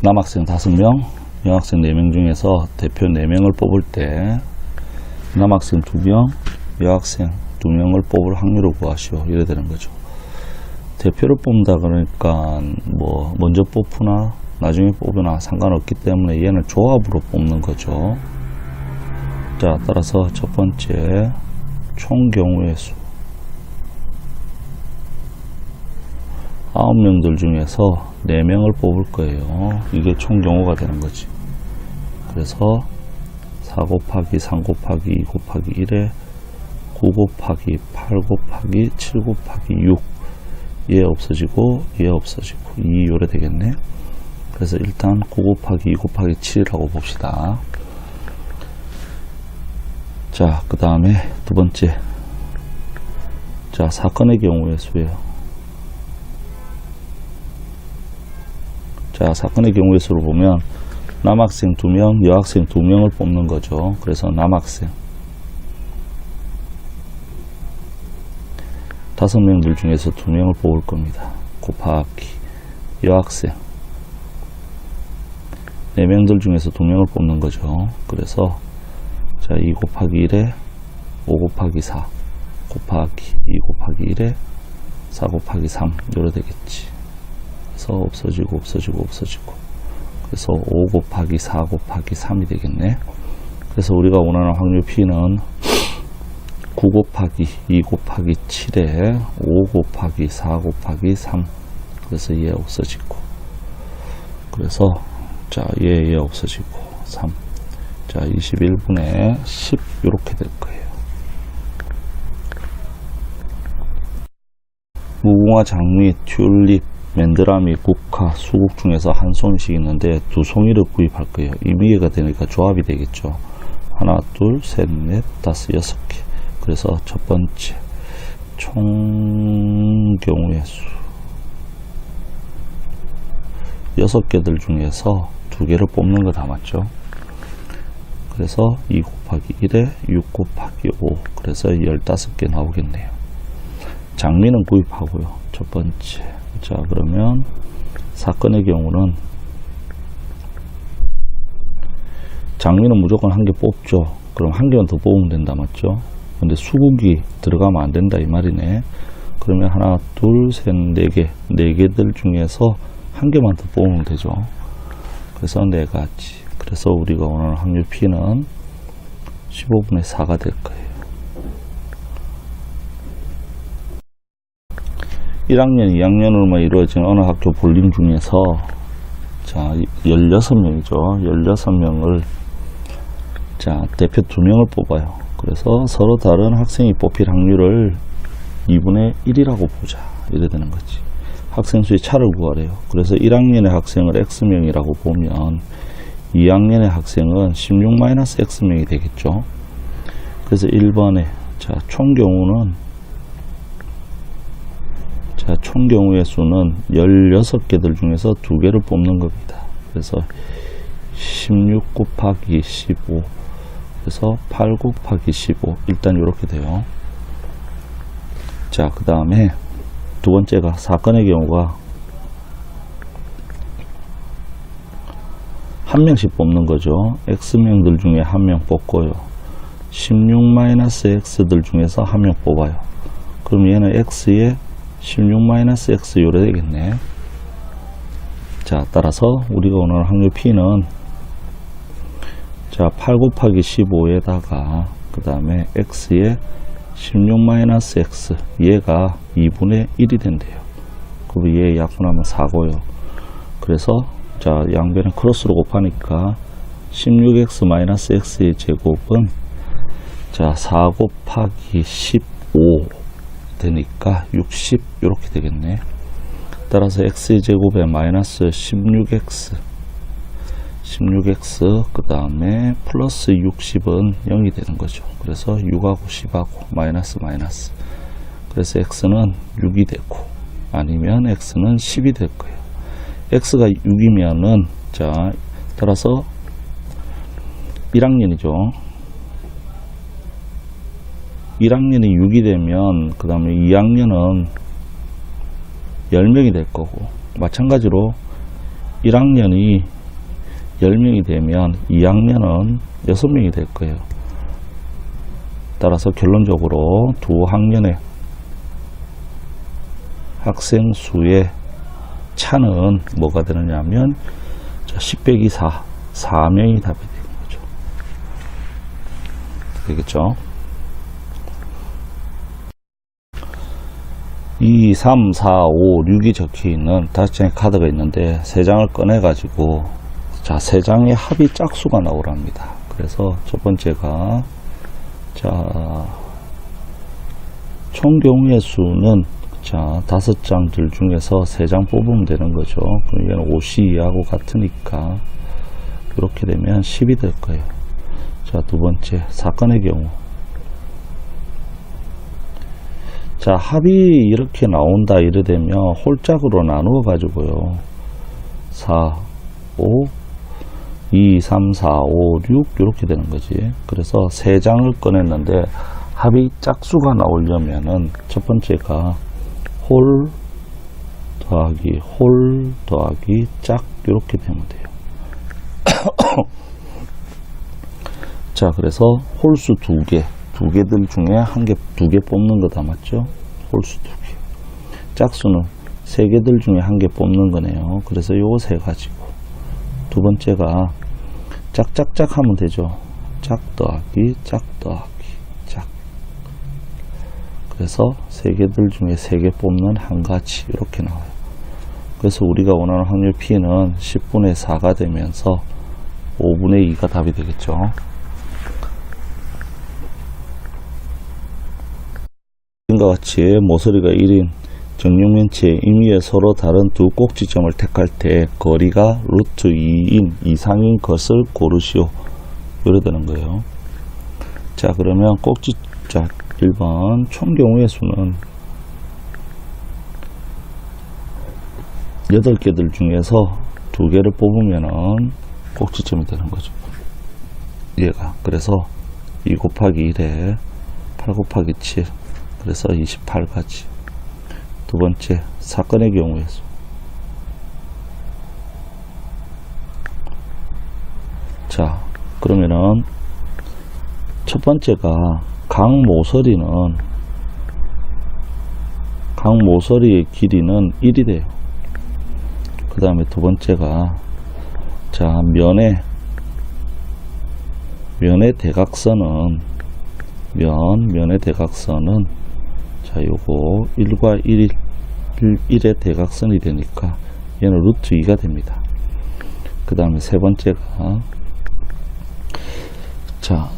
남학생 5명, 여학생 4명 중에서 대표 4명을 뽑을 때 남학생 2명, 여학생 2명을 뽑을 확률을 구하시오. 이래 되는 거죠. 대표를 뽑는다 그러니까 뭐 먼저 뽑으나 나중에 뽑으나 상관없기 때문에 얘는 조합으로 뽑는 거죠. 자, 따라서 첫 번째 총 경우의 수 9명들 중에서 4명을 뽑을 거예요. 이게 총 경우가 되는 거지. 그래서 4 곱하기 3 곱하기 2 곱하기 1에 9 곱하기 8 곱하기 7 곱하기 6 얘 없어지고 얘 없어지고 2 요래 되겠네. 그래서 일단 9 곱하기 2 곱하기 7이라고 봅시다. 자, 그 다음에 두 번째. 자, 사건의 경우의 수예요. 자, 사건의 경우의 수를 보면 남학생 2명, 여학생 2명을 뽑는 거죠. 그래서 남학생 5명들 중에서 2명을 뽑을 겁니다. 곱하기 여학생 4명들 중에서 2명을 뽑는 거죠. 그래서 자, 2 곱하기 1에 5 곱하기 4 곱하기 2 곱하기 1에 4 곱하기 3 요래 되겠지. 그래서 없어지고 없어지고 없어지고 그래서 5 곱하기 4 곱하기 3이 되겠네. 그래서 우리가 원하는 확률 P는 9 곱하기 2 곱하기 7에 5 곱하기 4 곱하기 3 그래서 얘 없어지고 그래서 자, 얘 없어지고 3 자, 21분의 10 이렇게 될 거예요. 무궁화, 장미, 튤립, 맨드라미, 국화, 수국 중에서 한 송이씩 있는데 2송이를 구입할 거예요. 임의가 되니까 조합이 되겠죠. 하나, 둘, 셋, 넷, 다섯, 6개. 그래서 첫 번째 총 경우의 수 6개들 중에서 2개를 뽑는 거 다 맞죠. 그래서 2 곱하기 1에 6 곱하기 5 그래서 15개 나오겠네요. 장미는 구입하고요. 첫 번째. 자, 그러면 사건의 경우는 장미는 무조건 1개 뽑죠. 그럼 1개만 더 뽑으면 된다 맞죠. 근데 수국이 들어가면 안 된다 이 말이네. 그러면 하나, 둘, 셋, 4개 4개들 중에서 1개만 더 뽑으면 되죠. 그래서 4가지. 그래서 우리가 원하는 확률 P는 15분의 4가 될 거예요. 1학년, 2학년으로만 이루어진 어느 학교 볼링 중에서 자, 16명이죠. 16명을 자, 대표 2명을 뽑아요. 그래서 서로 다른 학생이 뽑힐 확률을 2분의 1이라고 보자. 이래 되는 거지. 학생 수의 차를 구하래요. 그래서 1학년의 학생을 X명이라고 보면 2학년의 학생은 16-X명이 되겠죠. 그래서 1번에 자, 총 경우의 수는 16개들 중에서 2개를 뽑는 겁니다. 그래서 16 곱하기 15 그래서 8 곱하기 15 일단 이렇게 돼요. 자, 그 다음에 두 번째가 사건의 경우가 한 명씩 뽑는 거죠. X명들 중에 한 명 뽑고요. 16-X들 중에서 한 명 뽑아요. 그럼 얘는 X에 16-X 요래 되겠네. 자, 따라서 우리가 원하는 확률 P는 자, 8 곱하기 15에다가 그 다음에 X에 16-X 얘가 2분의 1이 된대요. 그럼 얘 약분하면 4고요. 그래서 자, 양변은 크로스로 곱하니까 16x-x의 제곱은 자, 4 곱하기 15 되니까 60 이렇게 되겠네. 따라서 x의 제곱에 마이너스 16x 그 다음에 플러스 60은 0이 되는 거죠. 그래서 6하고 10하고 마이너스 그래서 x는 6이 되고 아니면 x는 10이 될 거예요. x가 6이면은 자, 따라서 1학년이죠. 1학년이 6이 되면 그 다음에 2학년은 10명이 될 거고 마찬가지로 1학년이 10명이 되면 2학년은 6명이 될 거예요. 따라서 결론적으로 두 학년의 학생 수의 차는 뭐가 되느냐면 10 빼기 4, 4명이 답이 되는 거죠. 되겠죠? 2, 3, 4, 5, 6이 적혀 있는 5장의 카드가 있는데 3장을 꺼내 가지고 자, 3장의 합이 짝수가 나오랍니다. 그래서 첫 번째가 자, 총 경우의 수는 자, 5장들 중에서 3장 뽑으면 되는 거죠. 그럼 얘는 52하고 같으니까 이렇게 되면 10이 될 거예요. 자, 두 번째 사건의 경우 자, 합이 이렇게 나온다 이래 되면 홀짝으로 나누어 가지고요. 4, 5, 2, 3, 4, 5, 6 이렇게 되는 거지. 그래서 3장을 꺼냈는데 합이 짝수가 나오려면은 첫 번째가 홀 더하기 홀 더하기 짝 이렇게 되면 돼요. 자, 그래서 홀수 2개, 2개들 중에 한 개, 2개 뽑는 거다 맞죠? 홀수 2개. 짝수는 3개들 중에 한 개 뽑는 거네요. 그래서 요거 3가지고 두 번째가 짝짝짝 하면 되죠. 짝 더하기 짝 더하기 짝. 그래서 3개들 중에 3개 뽑는 한 가지 이렇게 나와요. 그래서 우리가 원하는 확률 P는 10분의 4가 되면서 5분의 2가 답이 되겠죠. 이과 같이 모서리가 1인 정육면체의 임의에 서로 다른 두 꼭지점을 택할 때 거리가 루트 2인 이상인 것을 고르시오. 이래 되는 거예요. 자, 그러면 꼭지, 자, 1번 총 경우의 수는 8개들 중에서 2개를 뽑으면은 꼭지점이 되는 거죠. 얘가. 그래서 2 곱하기 1에 8 곱하기 7. 그래서 28가지. 두 번째, 사건의 경우에 수. 자, 그러면은 첫 번째가 각 모서리의 길이는 1이 돼요. 그 다음에 두 번째가 자, 면의 대각선은 자, 요거 1과 1의 대각선이 되니까 얘는 루트 2가 됩니다. 그 다음에 세 번째가 자,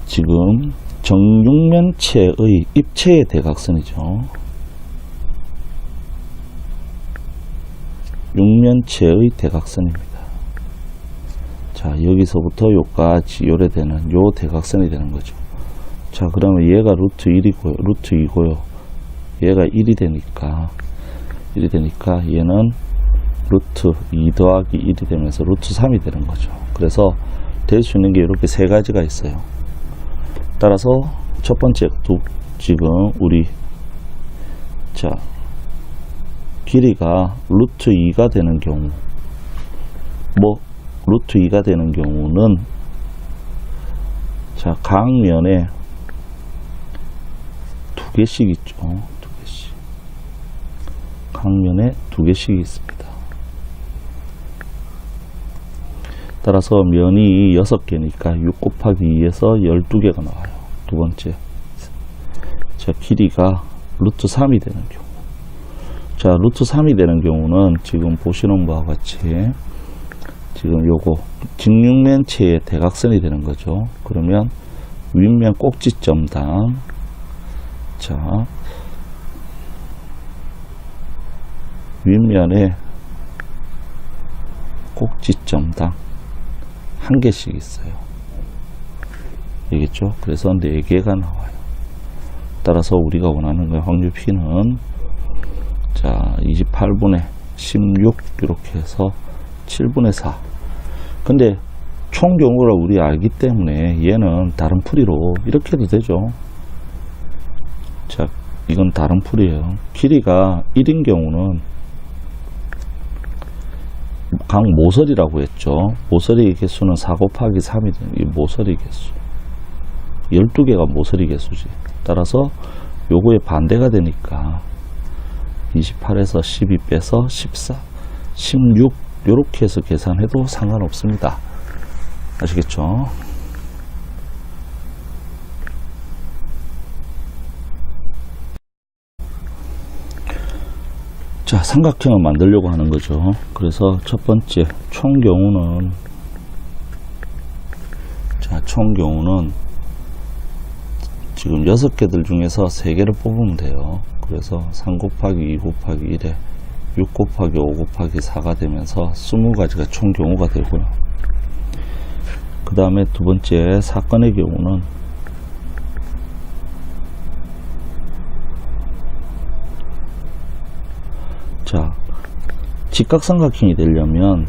지금 정육면체의 입체의 대각선이죠. 육면체의 대각선입니다. 자, 여기서부터 요까지 요래되는 요 대각선이 되는 거죠. 자, 그러면 얘가 루트 2고요. 얘가 1이 되니까 얘는 루트 2 더하기 1이 되면서 루트 3이 되는 거죠. 그래서 될 수 있는 게 이렇게 3가지가 있어요. 따라서 첫 번째 지금 우리 자, 길이가 루트 2가 되는 경우 루트 2가 되는 경우는 자, 각 면에 2개씩 있죠. 2개씩. 각면에 2개씩 있습니다. 따라서 면이 6개니까 6 곱하기 2에서 12개가 나와요. 두 번째. 자, 길이가 루트 3이 되는 경우. 자, 루트 3이 되는 경우는 지금 보시는 바와 같이 지금 요거 직육면체의 대각선이 되는 거죠. 그러면 윗면 꼭지점당 자, 윗면에 꼭지점당 한 개씩 있어요. 알겠죠? 그래서 4개가 나와요. 따라서 우리가 원하는 거 확률 P는 자, 28분의 16 이렇게 해서 7분의 4. 근데 총 경우를 우리 알기 때문에 얘는 다른 풀이로 이렇게 해도 되죠. 자, 이건 다른 풀이에요. 길이가 1인 경우는 각 모서리라고 했죠. 모서리 개수는 4 곱하기 3이 되는 이 모서리 개수. 12개가 모서리 개수지. 따라서 요거의 반대가 되니까 28에서 12 빼서 14, 16 요렇게 해서 계산해도 상관없습니다. 아시겠죠? 자, 삼각형을 만들려고 하는 거죠. 그래서 첫 번째 총 경우는 지금 6개들 중에서 3개를 뽑으면 돼요. 그래서 3 곱하기 2 곱하기 1에 6 곱하기 5 곱하기 4가 되면서 20가지가 총 경우가 되고요. 그 다음에 두 번째 사건의 경우는 자, 직각삼각형이 되려면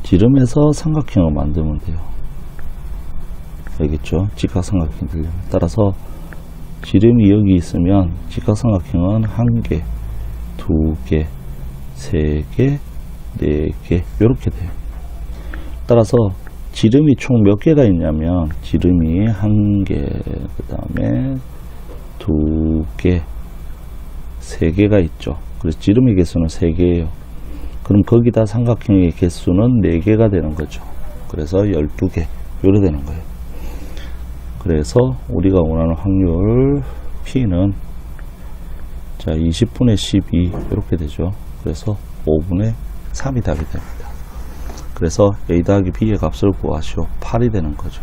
지름에서 삼각형을 만들면 돼요. 알겠죠? 직각삼각형이 되려면. 따라서 지름이 여기 있으면 직각삼각형은 1개, 2개, 3개, 4개 이렇게 돼요. 따라서 지름이 총 몇 개가 있냐면 지름이 1개, 그 다음에 2개, 3개가 있죠. 그래서 지름의 개수는 3개예요. 그럼 거기다 삼각형의 개수는 4개가 되는 거죠. 그래서 12개 요래 되는 거예요. 그래서 우리가 원하는 확률 P는 자 20분의 12 이렇게 되죠. 그래서 5분의 3이 답이 됩니다. 그래서 A 더하기 B의 값을 구하시오. 8이 되는 거죠.